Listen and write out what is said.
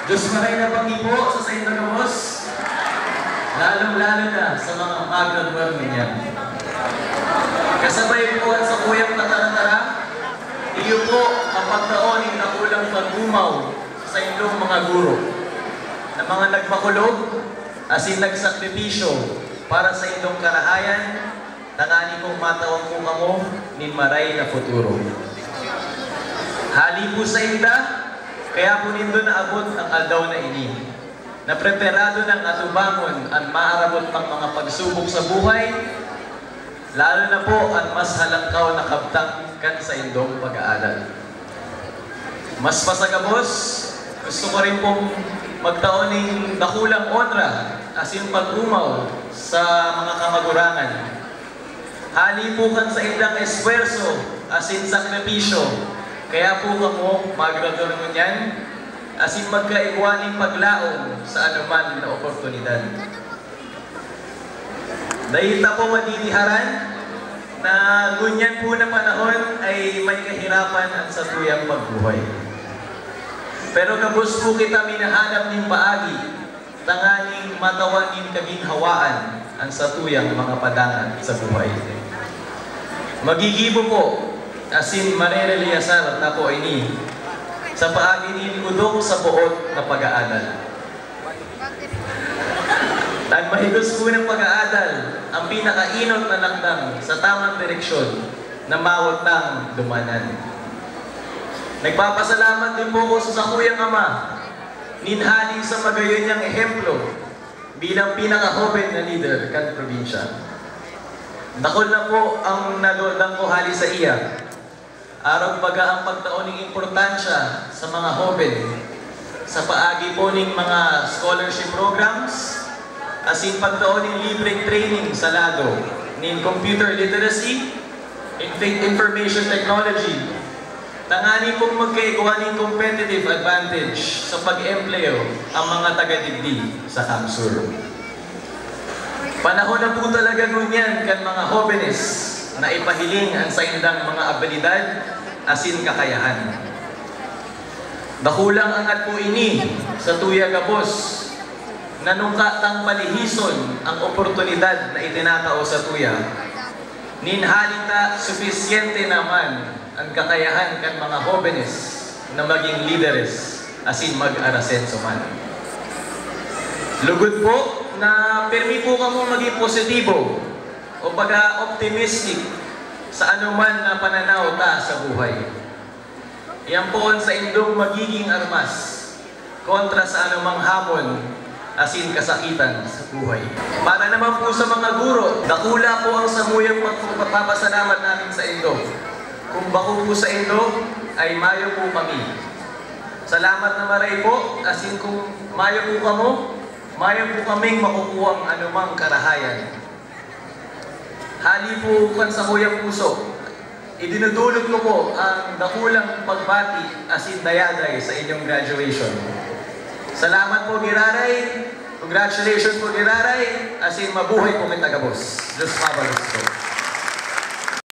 Diyos maray na pagi po sa Saint Agamos, lalong-lalo na sa mga mag-graduate ninyo. Kasabay po at sa kuyang tataratara, iyo po ang pagkaoning na kulang pag-umaw sa inyong mga guro, na mga nagpakulog, asin nagsakripisyo para sa inyong karahayan, tangani kong matawang po kamo, nin maray na futuro. Hali po sa inda, kaya po nindo naabot ang aldaw na ini, na preparado ng atubangon ang maarabot pang mga pagsubok sa buhay, lalo na po ang mas halangkaw na kabtang kan sa indong pag-aaral. Mas pasagabos, gusto ko rin pong magtaoning dakulang onra asin pag-umaw sa mga kamagurangan. Hali po kan sa indang eswerso asin sakripisyo, kaya po kamo mag-graduate mo niyan, asin magkaigwaning paglaong sa anuman na oportunidad. Dahil na po madiliharan na gunyan po na panahon ay may kahirapan at sa tuyang pagbuhay. Pero kabus po kita minahanap ng paagi, tanganing matawagin kaginhawaan ang sa tuyang mga padangan sa buhay. Magigibo po, asin marereliasar na po ini sa paagi ni udok sa buot na pag-aaral. Ang mahigos po ng pag-aaral, ang pinakainot na lakdang sa tamang direksyon na mawag ng dumanan. Nagpapasalamat din po ko sa kuyang ama, ninhali sa magayon niyang ehemplo bilang pinaka-hoben na leader kan probinsya. Dakol na po ang nalodang ko hali sa iya. Araw baga ang pagtaoning importansya sa mga hoben sa paagi po ning mga scholarship programs, asin pagtaoning libreng training sa lado nin computer literacy, information technology, tangani pong magkaiguaning competitive advantage sa pag-empleo ang mga taga-digdi sa Kamsur. Panahon na po talaga ngunyan kan mga hobenes na ipahiling ang sa indang mga abilidad asin kakayahan. Dakulang angat po ini sa tuya gabos, nanungkatang palihison ang oportunidad na itinatao sa tuya. Ninhalita sufisyente naman ang kakayahan kan mga hobenes na maging lideres asin mag-arasenso man. Lugod po na permi po kamo maging positibo o pag-optimistic sa anuman na pananaw ta sa buhay. Yan po sa indong magiging armas kontra sa anumang hamon asin kasakitan sa buhay. Para naman po sa mga guro, dakula po ang samuyang pagpapasalamat namin sa indo. Kung bako po sa indo, ay mayo po kami. Salamat na maray po, asin kung mayo po kamo, mayo po kaming makukuha ang anumang karahayan. Hali po kan sa kuyang puso, idinudulog ko po ang dakulang pagbati asin dayaday sa inyong graduation. Salamat po Giraray, congratulations po Giraray, asin mabuhay po kita gabos. Diyos mabalos po.